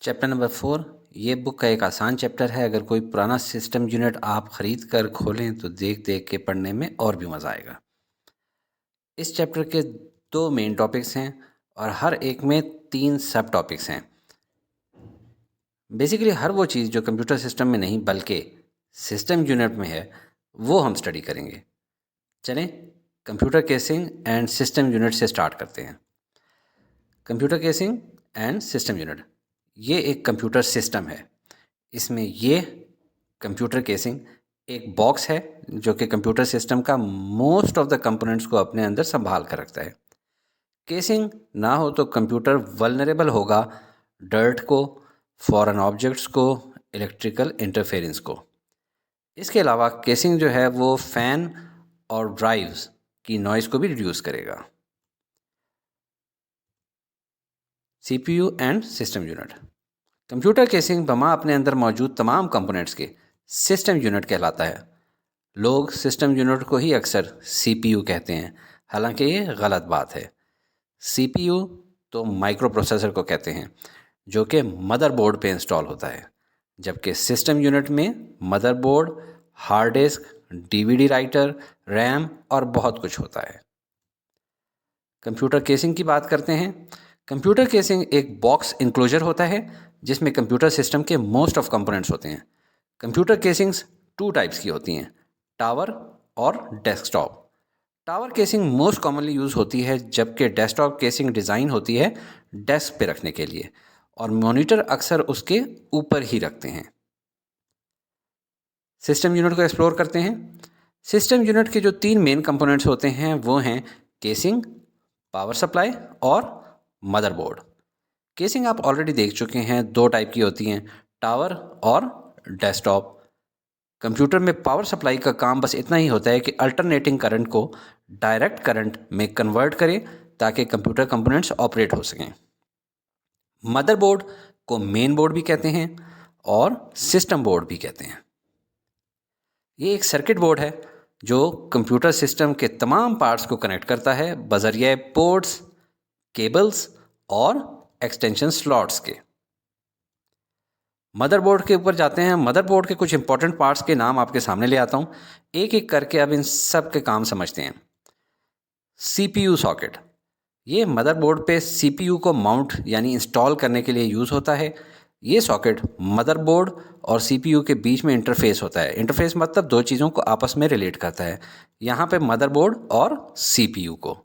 Chapter number 4 ये book का एक आसान चैप्टर है। अगर कोई पुराना सिस्टम यूनिट आप ख़रीद कर खोलें तो देख देख के पढ़ने में और भी मज़ा आएगा। इस चैप्टर के 2 मेन टॉपिक्स हैं और हर एक में 3 सब टॉपिक्स हैं। बेसिकली हर वो चीज़ जो कंप्यूटर सिस्टम में नहीं बल्कि सिस्टम यूनिट में है वो हम स्टडी करेंगे। चलें computer casing and system unit से स्टार्ट करते हैं। Computer casing and system unit ये एक कंप्यूटर सिस्टम है। इसमें ये कंप्यूटर केसिंग एक बॉक्स है जो कि कंप्यूटर सिस्टम का मोस्ट ऑफ द कंपोनेंट्स को अपने अंदर संभाल कर रखता है। केसिंग ना हो तो कंप्यूटर वल्नरेबल होगा डर्ट को, फॉरेन ऑब्जेक्ट्स को, इलेक्ट्रिकल इंटरफेरेंस को। इसके अलावा केसिंग जो है वो फ़ैन और ड्राइव्स की नॉइज़ को भी रिड्यूस करेगा। CPU and system unit. Computer casing बमा अपने अंदर मौजूद तमाम कंपोनेंट्स के सिस्टम यूनिट कहलाता है। लोग सिस्टम यूनिट को ही अक्सर CPU कहते हैं, हालांकि ये गलत बात है। CPU तो माइक्रो प्रोसेसर को कहते हैं जो कि मदरबोर्ड पे इंस्टॉल होता है, जबकि सिस्टम यूनिट में motherboard, hard disk, DVD writer, RAM और बहुत कुछ होता है। कंप्यूटर केसिंग की बात करते हैं। कंप्यूटर केसिंग एक बॉक्स इनक्लोजर होता है जिसमें कंप्यूटर सिस्टम के मोस्ट ऑफ कंपोनेंट्स होते हैं। कंप्यूटर केसिंग्स 2 टाइप्स की होती हैं, टावर और desktop. Tower casing most commonly use होती है, जबकि डेस्कटॉप केसिंग डिज़ाइन होती है डेस्क पे रखने के लिए और मॉनिटर अक्सर उसके ऊपर ही रखते हैं। सिस्टम यूनिट को एक्सप्लोर करते हैं। सिस्टम यूनिट के जो 3 मेन कंपोनेंट्स होते हैं वो हैं केसिंग, पावर सप्लाई और मदरबोर्ड। केसिंग आप ऑलरेडी देख चुके हैं, 2 टाइप की होती हैं, टावर और डेस्कटॉप। कंप्यूटर में पावर सप्लाई का काम बस इतना ही होता है कि अल्टरनेटिंग करंट को डायरेक्ट करंट में कन्वर्ट करे ताकि कंप्यूटर कंपोनेंट्स ऑपरेट हो सकें। मदरबोर्ड को मेन बोर्ड भी कहते हैं और सिस्टम बोर्ड भी कहते हैं। ये एक सर्किट बोर्ड है जो कंप्यूटर सिस्टम के तमाम पार्ट्स को कनेक्ट करता है बजरिया पोर्ट्स, केबल्स और एक्सटेंशन स्लॉट्स के। मदरबोर्ड के ऊपर जाते हैं। मदरबोर्ड के कुछ इंपॉर्टेंट पार्ट्स के नाम आपके सामने ले आता हूँ, एक एक करके अब इन सब के काम समझते हैं। CPU सॉकेट, ये मदरबोर्ड पे CPU को माउंट यानी इंस्टॉल करने के लिए यूज़ होता है। ये सॉकेट मदरबोर्ड और CPU के बीच में इंटरफेस होता है। इंटरफेस मतलब 2 चीज़ों को आपस में रिलेट करता है, यहाँ पे मदरबोर्ड और CPU को।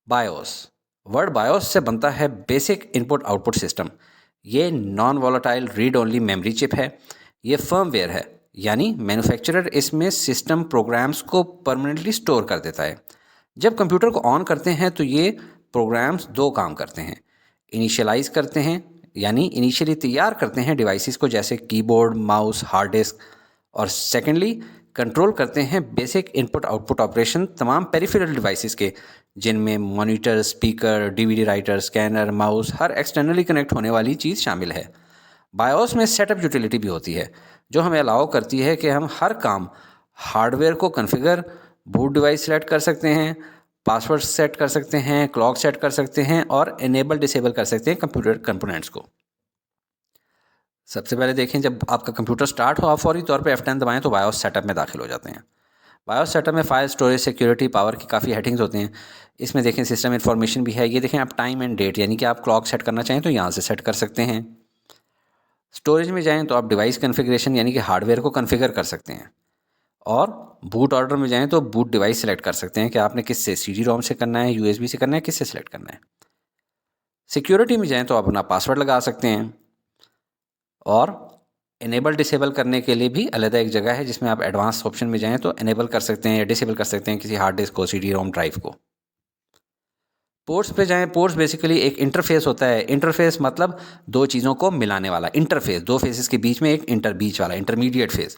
बायोस, वर्ड बायोस से बनता है बेसिक इनपुट आउटपुट सिस्टम। ये non volatile read only memory chip है। ये फर्मवेयर है, यानी मैन्युफैक्चरर इसमें सिस्टम प्रोग्राम्स को परमानेंटली स्टोर कर देता है। जब कंप्यूटर को ऑन करते हैं तो ये प्रोग्राम्स 2 काम करते हैं। इनिशियलाइज करते हैं, यानी इनिशियली तैयार करते हैं डिवाइसेस को जैसे कीबोर्ड, माउस, हार्ड डिस्क, और सेकेंडली कंट्रोल करते हैं बेसिक इनपुट आउटपुट ऑपरेशन तमाम पेरिफेरल डिवाइसेस के, जिनमें monitor, speaker, DVD writer, scanner, mouse, हर एक्सटर्नली कनेक्ट होने वाली चीज़ शामिल है। बायोस में सेटअप यूटिलिटी भी होती है जो हमें अलाउ करती है कि हम हर काम हार्डवेयर को कॉन्फ़िगर, बूट डिवाइस सेलेक्ट कर सकते हैं, पासवर्ड सेट कर सकते हैं, क्लॉक सेट कर सकते हैं और इनेबल डिसेबल कर सकते हैं कंप्यूटर कंपोनेंट्स को। सबसे पहले देखें, जब आपका कंप्यूटर स्टार्ट हो आप फौरी तौर पे F10 दबाएं तो बायोस सेटअप में दाखिल हो जाते हैं। बायोस सेटअप में फाइल, स्टोरेज, सिक्योरिटी, पावर की काफ़ी हेडिंग्स होती हैं। इसमें देखें सिस्टम इन्फॉर्मेशन भी है। ये देखें आप टाइम एंड डेट, यानी कि आप क्लॉक सेट करना चाहें तो यहाँ से सेट कर सकते हैं। स्टोरेज में जाएँ तो आप डिवाइस कन्फिग्रेशन यानी कि हार्डवेयर को कन्फिगर कर सकते हैं, और बूट ऑर्डर में जाएँ तो बूट डिवाइस सेलेक्ट कर सकते हैं कि आपने किससे, CD-ROM से करना है, USB से करना है, किससे सेलेक्ट करना है। सिक्योरिटी में जाएँ तो आप अपना पासवर्ड लगा सकते हैं, और इनेबल डिसेबल करने के लिए भी अलग एक जगह है जिसमें आप एडवांस ऑप्शन में जाएं तो इनेबल कर सकते हैं या डिसेबल कर सकते हैं किसी हार्ड डिस्क को, CD-ROM ड्राइव को। पोर्ट्स पे जाएं। पोर्ट्स बेसिकली एक इंटरफेस होता है। इंटरफेस मतलब 2 चीज़ों को मिलाने वाला इंटरफेस, 2 फेसेस के बीच में एक बीच वाला इंटरमीडिएट फेस।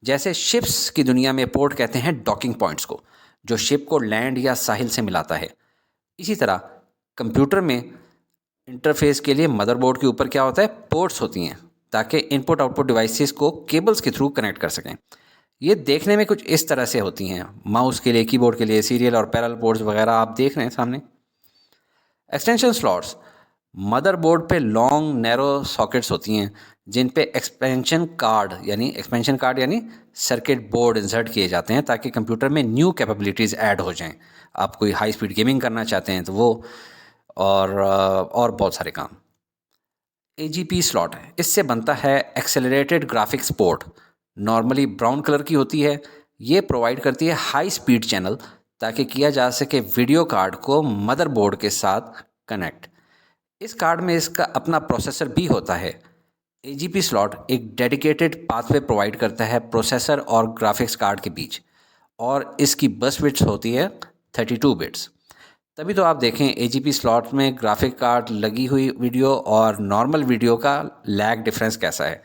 जैसे शिप्स की दुनिया में पोर्ट कहते हैं डॉकिंग पॉइंट्स को, जो शिप को लैंड या साहिल से मिलाता है। इसी तरह कंप्यूटर में इंटरफेस के लिए मदरबोर्ड के ऊपर क्या होता है, पोर्ट्स होती हैं ताकि इनपुट आउटपुट डिवाइसेस को केबल्स के थ्रू कनेक्ट कर सकें। ये देखने में कुछ इस तरह से होती हैं। माउस के लिए, कीबोर्ड के लिए सीरियल और पैरेलल पोर्ट्स वगैरह आप देख रहे हैं सामने। एक्सटेंशन स्लॉट्स, मदरबोर्ड पे लॉन्ग नैरो सॉकेट्स होती हैं जिन पे एक्सपेंशन कार्ड यानी सर्किट बोर्ड इंसर्ट किए जाते हैं ताकि कंप्यूटर में न्यू कैपेबिलिटीज़ ऐड हो जाएं। आप कोई हाई स्पीड गेमिंग करना चाहते हैं तो वो, और बहुत सारे काम। AGP स्लॉट है, इससे बनता है accelerated graphics port. Normally brown colour की होती है। ये प्रोवाइड करती है हाई स्पीड चैनल ताकि किया जा सके वीडियो कार्ड को मदरबोर्ड के साथ कनेक्ट। इस कार्ड में इसका अपना प्रोसेसर भी होता है। AGP स्लॉट एक डेडिकेटेड पाथवे प्रोवाइड करता है प्रोसेसर और ग्राफिक्स कार्ड के बीच, और इसकी बस बिट्स होती है 32 बिट्स। तभी तो आप देखें AGP स्लॉट में ग्राफिक कार्ड लगी हुई वीडियो और नॉर्मल वीडियो का लैग डिफरेंस कैसा है।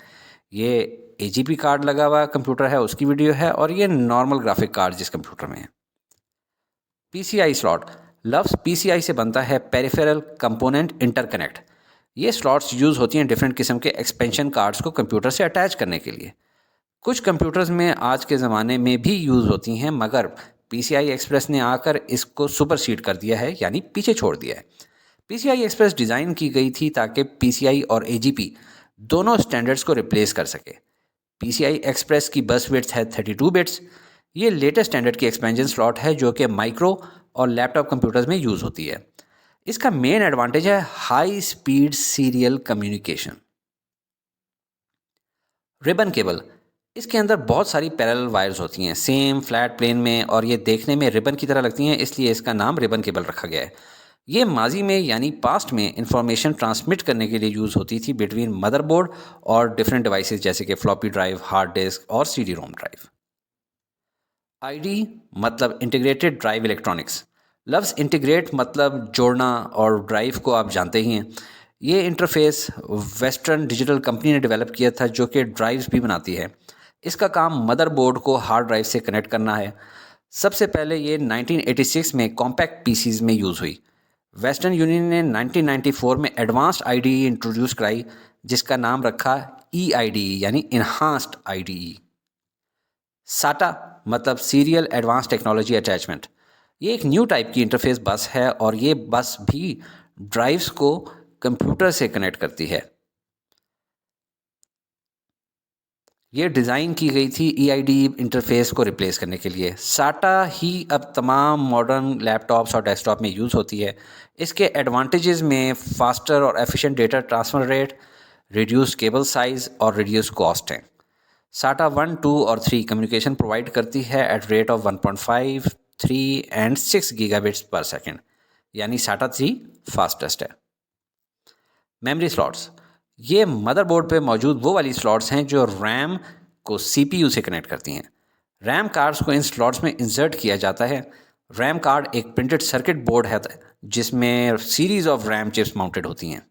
ये AGP कार्ड लगा हुआ कंप्यूटर है उसकी वीडियो है, और ये नॉर्मल ग्राफिक कार्ड जिस कंप्यूटर में है। PCI स्लॉट लफ्ज़ PCI से बनता है पेरिफेरल कंपोनेंट इंटरकनेक्ट। ये स्लॉट्स यूज़ होती हैं डिफरेंट किस्म के एक्सपेंशन कार्ड्स को कंप्यूटर से अटैच करने के लिए। कुछ कंप्यूटर्स में आज के ज़माने में भी यूज़ होती हैं, मगर PCI एक्सप्रेस ने आकर इसको सुपरसीड कर दिया है, यानी पीछे छोड़ दिया है। PCI एक्सप्रेस डिज़ाइन की गई थी ताकि PCI और AGP दोनों स्टैंडर्ड्स को रिप्लेस कर सके। PCI एक्सप्रेस की बस विड्थ है 32 बिट्स। ये लेटेस्ट स्टैंडर्ड की एक्सपेंशन स्लॉट है जो कि माइक्रो और लैपटॉप कंप्यूटर्स में यूज़ होती है। इसका मेन एडवांटेज है high speed serial communication. Ribbon cable, इसके अंदर बहुत सारी पैरेलल वायर्स होती हैं सेम फ्लैट प्लेन में, और ये देखने में रिबन की तरह लगती हैं, इसलिए इसका नाम रिबन केबल रखा गया है। ये माजी में यानी पास्ट में इंफॉर्मेशन ट्रांसमिट करने के लिए यूज़ होती थी बिटवीन मदरबोर्ड और डिफरेंट डिवाइसेस जैसे कि फ्लॉपी ड्राइव, हार्ड डिस्क और CD-ROM ड्राइव। ID मतलब इंटीग्रेटेड ड्राइव इलेक्ट्रॉनिक्स। लफ्ज़ इंटीग्रेट मतलब जोड़ना, और ड्राइव को आप जानते ही हैं। ये इंटरफेस वेस्टर्न डिजिटल कंपनी ने डेवलप किया था जो कि ड्राइव्स भी बनाती है। इसका काम मदरबोर्ड को हार्ड ड्राइव से कनेक्ट करना है। सबसे पहले ये 1986 में कॉम्पैक्ट पीसीज में यूज़ हुई। वेस्टर्न यूनियन ने 1994 में एडवांस्ड IDE इंट्रोड्यूस कराई जिसका नाम रखा EIDE यानी इन्हांस्ड IDE। साटा मतलब सीरियल एडवांस टेक्नोलॉजी अटैचमेंट। ये एक न्यू टाइप की इंटरफेस बस है, और ये बस भी ड्राइव्स को कंप्यूटर से कनेक्ट करती है। ये डिज़ाइन की गई थी EIDE इंटरफेस को रिप्लेस करने के लिए। साटा ही अब तमाम मॉडर्न लैपटॉप्स और डेस्कटॉप में यूज़ होती है। इसके एडवांटेजेस में फास्टर और efficient data transfer rate, reduce cable size और रिड्यूस कॉस्ट हैं। साटा 1, 2 और 3 कम्युनिकेशन प्रोवाइड करती है at rate of 1.5, 3 and 6 gigabits per second, यानी साटा 3 फास्टेस्ट है। मेमोरी स्लॉट्स, ये मदरबोर्ड पे मौजूद वो वाली स्लॉट्स हैं जो रैम को CPU से कनेक्ट करती हैं। रैम कार्ड्स को इन स्लॉट्स में इंसर्ट किया जाता है। रैम कार्ड एक प्रिंटेड सर्किट बोर्ड है जिसमें series of RAM chips mounted होती हैं।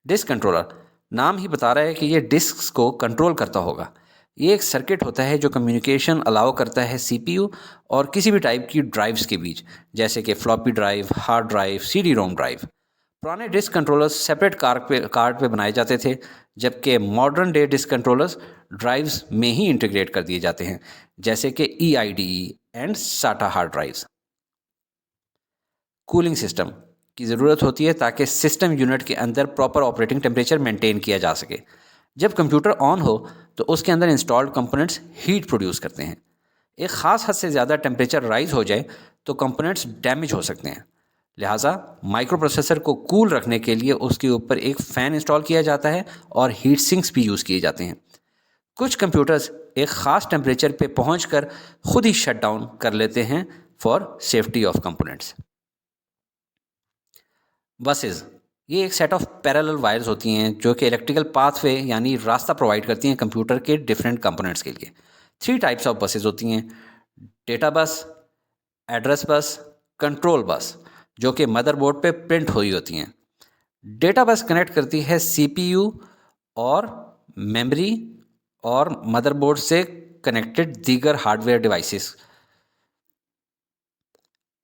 डिस्क कंट्रोलर, नाम ही बता रहा है कि ये डिस्क को कंट्रोल करता होगा। ये एक सर्किट होता है जो कम्युनिकेशन अलाउ करता है CPU और किसी भी टाइप की ड्राइव्स के बीच, जैसे कि floppy drive, hard drive, CD-ROM drive. पुराने डिस्क कंट्रोलर्स सेपरेट कार्ड पे बनाए जाते थे, जबकि modern day disk controllers drives में ही इंटीग्रेट कर दिए जाते हैं, जैसे कि EIDE and SATA hard drives. Cooling system की ज़रूरत होती है ताकि सिस्टम यूनिट के अंदर प्रॉपर ऑपरेटिंग टेम्परेचर मेंटेन किया जा सके। जब कंप्यूटर ऑन हो तो उसके अंदर इंस्टॉल्ड कंपोनेंट्स हीट प्रोड्यूस करते हैं। एक ख़ास हद से ज़्यादा टेम्परेचर राइज हो जाए तो कंपोनेंट्स डैमेज हो सकते हैं। लिहाजा माइक्रो प्रोसेसर को कूल रखने के लिए उसके ऊपर एक फ़ैन इंस्टॉल किया जाता है और हीट सिंक्स भी यूज़ किए जाते हैं। कुछ कंप्यूटर्स एक ख़ास टेम्परेचर पे पहुंचकर खुद ही शट डाउन कर लेते हैं for safety of components. Buses, ये एक सेट ऑफ पैरेलल वायर्स होती हैं जो कि इलेक्ट्रिकल पाथवे यानी रास्ता प्रोवाइड करती हैं कंप्यूटर के डिफरेंट कंपोनेंट्स के लिए। 3 टाइप्स ऑफ बसेस होती हैं, data bus, address bus, control bus, जो कि मदरबोर्ड पे प्रिंट हुई होती हैं। डेटा बस कनेक्ट करती है CPU और मेमोरी और मदरबोर्ड से कनेक्टेड दीगर हार्डवेयर डिवाइसेस।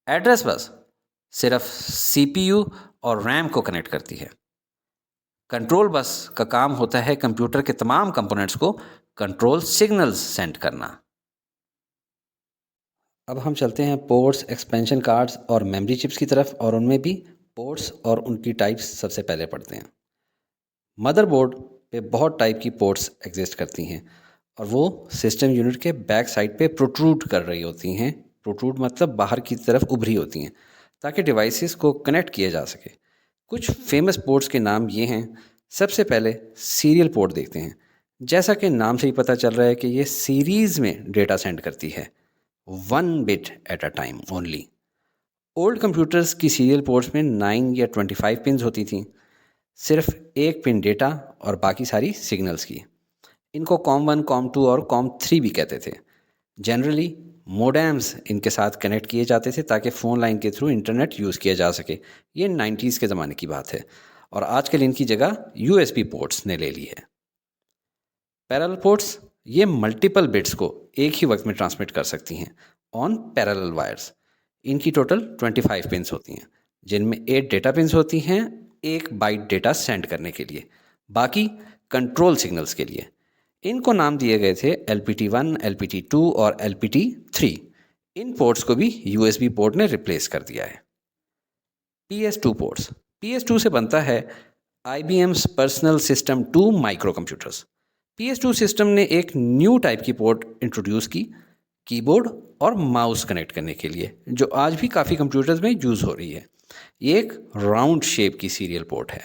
एड्रेस बस सिर्फ CPU और रैम को कनेक्ट करती है। कंट्रोल बस का काम होता है कंप्यूटर के तमाम कंपोनेंट्स को कंट्रोल सिग्नल्स सेंड करना। अब हम चलते हैं पोर्ट्स, एक्सपेंशन कार्ड्स और मेमोरी चिप्स की तरफ, और उनमें भी पोर्ट्स और उनकी टाइप्स सबसे पहले पढ़ते हैं। मदरबोर्ड पे बहुत टाइप की पोर्ट्स एग्जिस्ट करती हैं और वो सिस्टम यूनिट के बैक साइड पे प्रोट्रूड कर रही होती हैं। प्रोट्रूड मतलब बाहर की तरफ उभरी होती हैं ताकि डिवाइसेस को कनेक्ट किया जा सके। कुछ फेमस पोर्ट्स के नाम ये हैं। सबसे पहले सीरियल पोर्ट देखते हैं। जैसा कि नाम से ही पता चल रहा है कि ये सीरीज़ में डेटा सेंड करती है, 1 bit at a time only. Old computers की सीरियल पोर्ट्स में 9 या 25 पिन्स होती थी, सिर्फ एक पिन डेटा और बाकी सारी सिग्नल्स की। इनको COM1, COM2 और COM3 भी कहते थे। जनरली मोडेम्स इनके साथ कनेक्ट किए जाते थे ताकि फ़ोन लाइन के थ्रू इंटरनेट यूज़ किया जा सके। ये 90s के ज़माने की बात है और आजकल इनकी जगह USB पोर्ट्स ने ले ली है। पैरेलल पोर्ट्स ये मल्टीपल बिट्स को एक ही वक्त में ट्रांसमिट कर सकती हैं ऑन पैरेलल वायर्स। इनकी टोटल 25 पिन्स होती हैं, जिनमें 8 डेटा पिन्स होती हैं 1 बाइट डेटा सेंड करने के लिए, बाकी कंट्रोल सिग्नल्स के लिए। इनको नाम दिए गए थे LPT1, LPT2 और LPT3। इन पोर्ट्स को भी USB पोर्ट ने रिप्लेस कर दिया है। PS2 पोर्ट्स, PS2 से बनता है IBM's personal system 2 micro computers. PS2 system ने एक न्यू टाइप की पोर्ट इंट्रोड्यूस की, कीबोर्ड और माउस कनेक्ट करने के लिए, जो आज भी काफ़ी कंप्यूटर्स में यूज़ हो रही है। ये एक राउंड शेप की सीरियल पोर्ट है।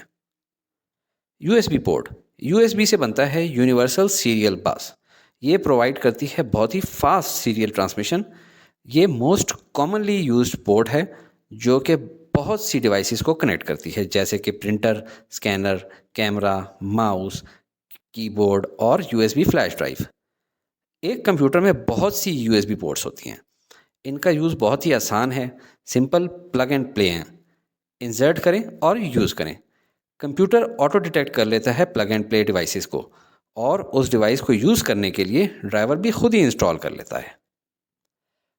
USB पोर्ट, USB से बनता है यूनिवर्सल सीरियल बस। ये प्रोवाइड करती है बहुत ही फास्ट सीरियल ट्रांसमिशन। ये मोस्ट कॉमनली यूज्ड पोर्ट है जो कि बहुत सी डिवाइसेस को कनेक्ट करती है, जैसे कि printer, scanner, camera, mouse, keyboard और USB फ्लैश ड्राइव। एक कंप्यूटर में बहुत सी USB पोर्ट्स होती हैं। इनका यूज़ बहुत ही आसान है, सिंपल प्लग एंड प्ले हैं। इंसर्ट करें और यूज़ करें। कंप्यूटर ऑटो डिटेक्ट कर लेता है प्लग एंड प्ले डिवाइसेस को और उस डिवाइस को यूज़ करने के लिए ड्राइवर भी खुद ही इंस्टॉल कर लेता है।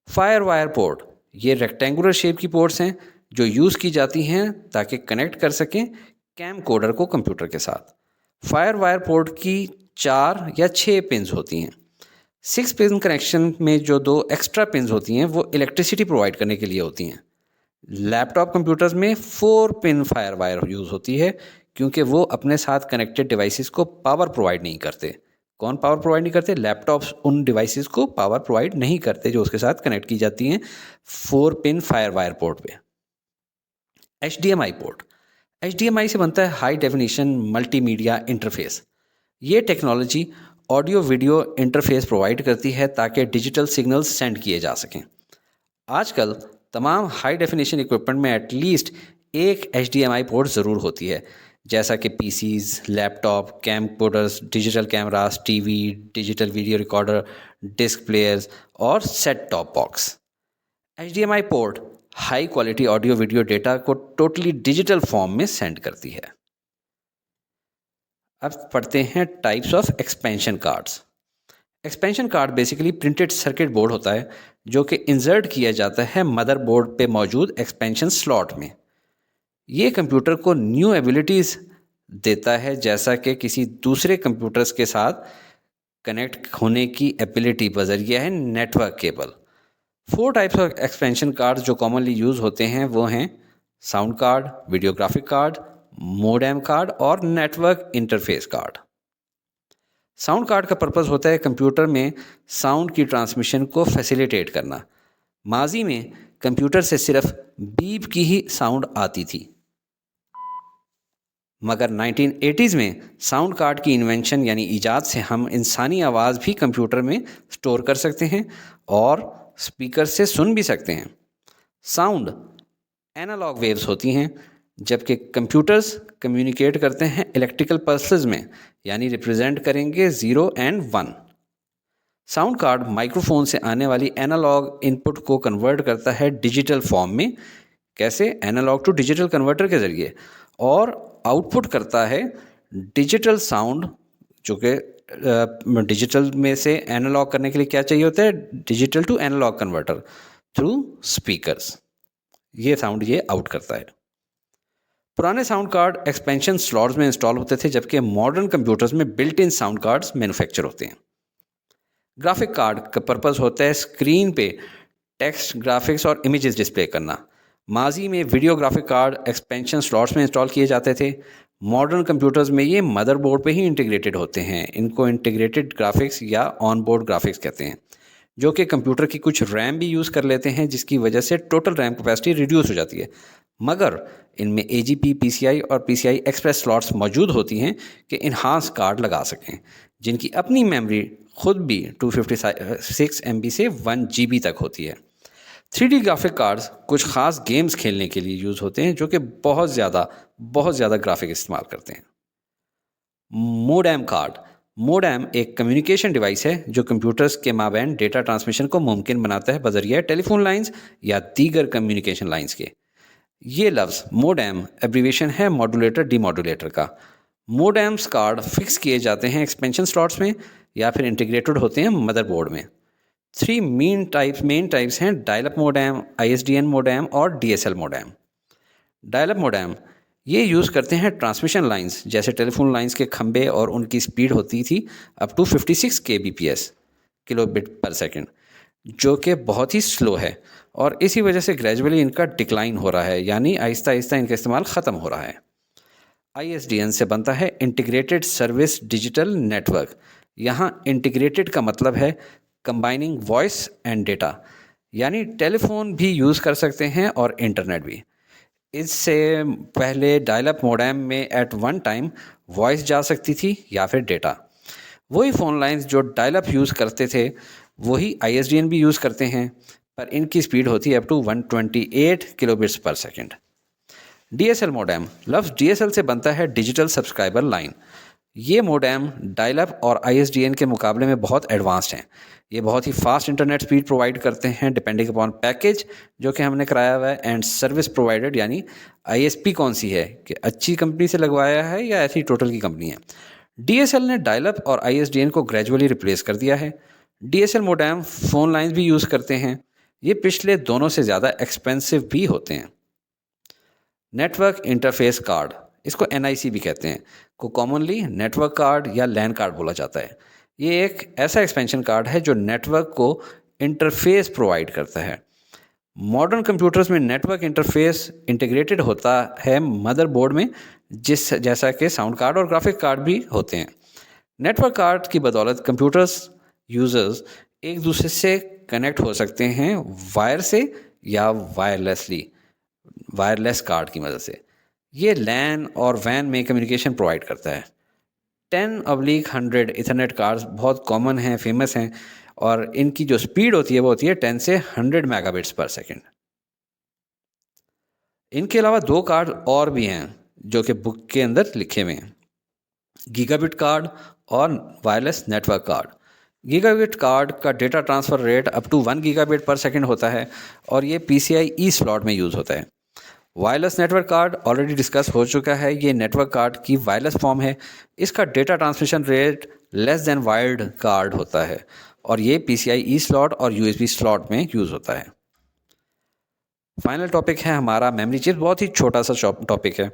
फायर वायर पोर्ट, ये रेक्टेंगुलर शेप की पोर्ट्स हैं जो यूज़ की जाती हैं ताकि कनेक्ट कर सकें कैम कोडर को कंप्यूटर के साथ। फायर वायर पोर्ट की 4 या 6 पिन्स होती हैं। 6 पिन कनेक्शन में जो 2 एक्स्ट्रा पिन्स होती हैं वो इलेक्ट्रिसिटी प्रोवाइड करने के लिए होती हैं। लैपटॉप कंप्यूटर्स में 4 पिन फायर वायर यूज़ होती है क्योंकि वो अपने साथ कनेक्टेड डिवाइसेस को पावर प्रोवाइड नहीं करते। कौन पावर प्रोवाइड नहीं करते? लैपटॉप्स उन डिवाइसेस को पावर प्रोवाइड नहीं करते जो उसके साथ कनेक्ट की जाती हैं 4 पिन फायर वायर पोर्ट पे। HDMI पोर्ट, HDMI से बनता है हाई डेफिनेशन मल्टीमीडिया इंटरफेस। ये technology audio video interface provide करती है ताकि डिजिटल सिग्नल्स सेंड किए जा सकें। आजकल तमाम हाई डेफिनेशन इक्विपमेंट में एटलीस्ट एक HDMI पोर्ट ज़रूर होती है, जैसा कि PCs, laptop, camcorders, digital cameras, TV, digital video recorder, disk players और set top box. HDMI port high quality audio video data को टोटली डिजिटल फॉर्म में सेंड करती है। अब पढ़ते हैं types of expansion cards. Expansion card basically printed circuit board होता है जो कि इंसर्ट किया जाता है मदरबोर्ड पे मौजूद एक्सपेंशन स्लॉट में। ये कंप्यूटर को न्यू एबिलिटीज़ देता है, जैसा कि किसी दूसरे कंप्यूटर्स के साथ कनेक्ट होने की एबिलिटी बजरिया है network cable. 4 types of expansion card जो कॉमनली यूज़ होते हैं वो हैं sound card, videographic card, modem card और network interface card. Sound card का पर्पस होता है कंप्यूटर में साउंड की ट्रांसमिशन को फैसिलिटेट करना। माजी में कंप्यूटर से सिर्फ बीप की ही साउंड आती थी, मगर 1980s में साउंड कार्ड की इन्वेंशन यानी ईजाद से हम इंसानी आवाज़ भी कंप्यूटर में स्टोर कर सकते हैं और स्पीकर से सुन भी सकते हैं। साउंड एनालॉग वेव्स होती हैं, जबकि कंप्यूटर्स कम्युनिकेट करते हैं इलेक्ट्रिकल पल्सेस में, यानी रिप्रेजेंट करेंगे 0 और 1। साउंड कार्ड माइक्रोफोन से आने वाली एनालॉग इनपुट को कन्वर्ट करता है डिजिटल फॉर्म में। कैसे? एनालॉग टू डिजिटल कन्वर्टर के ज़रिए, और आउटपुट करता है डिजिटल साउंड, जो कि डिजिटल में से एनालॉग करने के लिए क्या चाहिए होता है? Digital to analogue converter through speakers. ये साउंड ये आउट करता है। पुराने साउंड कार्ड एक्सपेंशन स्लॉट्स में इंस्टॉल होते थे, जबकि मॉडर्न कंप्यूटर्स में built in sound cards manufacture होते हैं। ग्राफिक कार्ड का पर्पस होता है स्क्रीन पे टेक्स्ट, ग्राफिक्स और इमेजेस डिस्प्ले करना। माजी में video graphic card expansion slots में इंस्टॉल किए जाते थे। मॉडर्न कंप्यूटर्स में ये मदरबोर्ड पे ही इंटीग्रेटेड होते हैं। इनको इंटीग्रेटेड ग्राफिक्स या ऑन बोर्ड ग्राफिक्स कहते हैं, जो कि कंप्यूटर की कुछ रैम भी यूज़ कर लेते हैं, जिसकी वजह से टोटल रैम कैपेसिटी रिड्यूस हो जाती है। मगर इनमें AGP, PCI और PCI एक्सप्रेस स्लॉट्स मौजूद होती हैं कि इन्हांस कार्ड लगा सकें, जिनकी अपनी मेमोरी खुद भी 256 MB से 1 GB तक होती है। 3D ग्राफिक कार्ड्स कुछ ख़ास गेम्स खेलने के लिए यूज़ होते हैं, जो कि बहुत ज़्यादा ग्राफिक इस्तेमाल करते हैं। Modem card. मोडेम एक कम्युनिकेशन डिवाइस है जो कंप्यूटर्स के माबैन डेटा ट्रांसमिशन को मुमकिन बनाता है बजरिया टेलीफोन लाइंस या दीगर कम्युनिकेशन लाइंस के। ये लफ्ज़ मोडेम एब्रीवेशन है मॉड्यूलेटर डीमॉड्यूलेटर का। मोडेम्स कार्ड फिक्स किए जाते हैं एक्सपेंशन स्लॉट्स में या फिर इंटीग्रेटेड होते हैं मदरबोर्ड में। 3 मेन टाइप्स हैं dial up modem, ISDN modem और DSL modem. Dial up modem ये यूज़ करते हैं ट्रांसमिशन लाइंस जैसे टेलीफोन लाइंस के खंभे, और उनकी स्पीड होती थी अप टू 56 kbps किलोबिट पर सेकंड, जो कि बहुत ही स्लो है, और इसी वजह से ग्रेजुअली इनका डिक्लाइन हो रहा है, यानी आहिस्ता आहिस्ता इनका इस्तेमाल ख़त्म हो रहा है। ISDN से बनता है इंटीग्रेटेड सर्विस डिजिटल नेटवर्क। यहाँ इंटीग्रेटेड का मतलब है कंबाइनिंग वॉइस एंड डेटा, यानी टेलीफोन भी यूज़ कर सकते हैं और इंटरनेट भी। इससे पहले डायल अप मोडेम में एट वन टाइम वॉइस जा सकती थी या फिर डेटा। वही फ़ोन लाइंस जो डायल अप यूज़ करते थे वही ISDN भी यूज़ करते हैं, पर इनकी स्पीड होती है up to 128 kilobits per second. DSL modem. लफ्ज़ DSL से बनता है डिजिटल सब्सक्राइबर लाइन। ये मोडेम डायल अप और ISDN के मुकाबले में बहुत एडवांस्ड हैं। ये बहुत ही फास्ट इंटरनेट स्पीड प्रोवाइड करते हैं डिपेंडिंग अपॉन पैकेज जो कि हमने कराया हुआ है, एंड सर्विस प्रोवाइडेड, यानी ISP कौन सी है, कि अच्छी कंपनी से लगवाया है या ऐसी टोटल की कंपनी है। DSL ने डायल अप और ISDN को ग्रेजुअली रिप्लेस कर दिया है। DSL मोडेम फ़ोन लाइन्स भी यूज़ करते हैं। ये पिछले दोनों से ज़्यादा एक्सपेंसिव भी होते हैं। नेटवर्क इंटरफेस कार्ड, इसको NIC भी कहते हैं, को कॉमनली नेटवर्क कार्ड या लैन कार्ड बोला जाता है। ये एक ऐसा एक्सपेंशन कार्ड है जो नेटवर्क को इंटरफेस प्रोवाइड करता है। मॉडर्न कंप्यूटर्स में नेटवर्क इंटरफेस इंटीग्रेटेड होता है मदरबोर्ड में, जिस जैसा कि साउंड कार्ड और ग्राफिक कार्ड भी होते हैं। नेटवर्क कार्ड की बदौलत कंप्यूटर्स यूज़र्स एक दूसरे से कनेक्ट हो सकते हैं वायर से या वायरलेस कार्ड की मदद से। ये लैन और वैन में कम्युनिकेशन प्रोवाइड करता है। 10/100 इथरनेट कार्ड्स बहुत कॉमन हैं, फेमस हैं, और इनकी जो स्पीड होती है वो होती है 10 से 100 मेगाबिट्स पर सेकंड। इनके अलावा 2 कार्ड और भी हैं जो कि बुक के अंदर लिखे हुए हैं, गीगाबिट कार्ड और wireless network card. Gigabit card का data transfer rate up to 1 gigabit per second होता है, और ये PCIe स्लॉट में यूज़ होता है। Wireless network card already discuss हो चुका है। ये नेटवर्क कार्ड की वायरलेस फॉर्म है। इसका data transmission rate less than wired card होता है, और ये PCIe स्लॉट और USB स्लॉट में यूज़ होता है। फाइनल टॉपिक है हमारा मेमोरी चिप्स। बहुत ही छोटा सा टॉपिक है।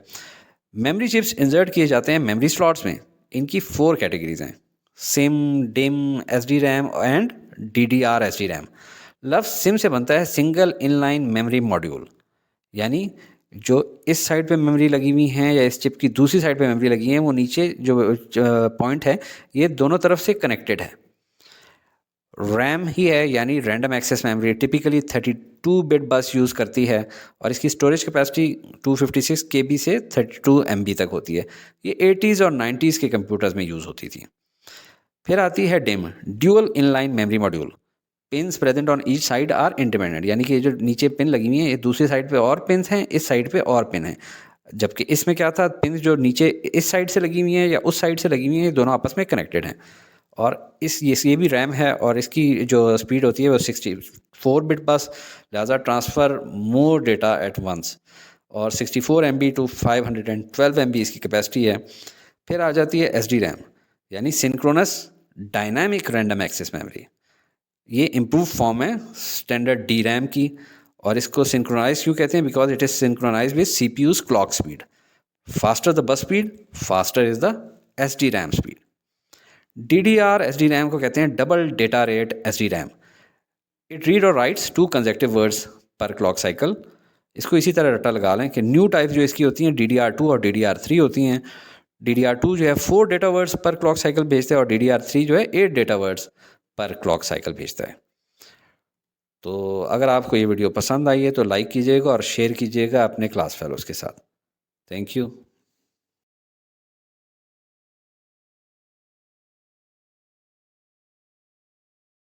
मेमोरी चिप्स इंसर्ट किए जाते हैं मेमोरी स्लॉट्स में। इनकी 4 कैटेगरीज हैं: SIM, dim, SDRAM and DDR SDRAM। लफ्ज़ सिम से बनता है सिंगल इनलाइन मेमोरी मॉड्यूल, यानी जो इस साइड पे मेमोरी लगी हुई हैं या इस चिप की दूसरी साइड पे मेमोरी लगी है, वो नीचे जो पॉइंट है ये दोनों तरफ से कनेक्टेड है। रैम ही है, यानी random access memory, typically 32 bit bus use करती है, और इसकी स्टोरेज कैपेसिटी 256 KB से 32 MB तक होती है। ये 80s और 90s के कंप्यूटर्स में यूज़ होती थी। फिर आती है DIMM, dual inline memory module. Pins present on each side are independent, यानी कि ये जो नीचे पिन लगी हुई हैं ये दूसरी साइड पे और पिन्स हैं, इस साइड पे और पिन है। जबकि इसमें क्या था, पिन्स जो नीचे इस साइड से लगी हुई हैं या उस साइड से लगी हुई हैं, ये दोनों आपस में कनेक्टेड हैं। और ये भी रैम है, और इसकी जो स्पीड होती है वो 64 बिट बस, लिहाजा transfer more data at once, और 64 MB टू 512 MB इसकी कैपेसिटी है। फिर आ जाती है SDRAM, यानी synchronous dynamic random access memory. ये इम्प्रूव फॉर्म है स्टैंडर्ड DRAM की, और इसको सिंक्रोनाइज क्यों कहते हैं, because it is synchronise with CPU's clock speed. Faster the bus speed, faster is the SDRAM स्पीड। DDR SDRAM को कहते हैं double data rate SDRAM। It read और राइट्स 2 कंसेक्टिव वर्ड्स पर क्लॉक साइकिल। इसको इसी तरह रट्टा लगा लें कि न्यू टाइप जो इसकी होती हैं DDR2 और DDR3 होती हैं। DDR2 जो है 4 डेटा वर्ड्स पर क्लॉक साइकिल भेजता है और DDR3 जो है 8 डेटा वर्ड्स पर क्लॉक साइकिल भेजता है। तो अगर आपको ये वीडियो पसंद आई है तो लाइक कीजिएगा और शेयर कीजिएगा अपने क्लास फेलोज़ के साथ। Thank you.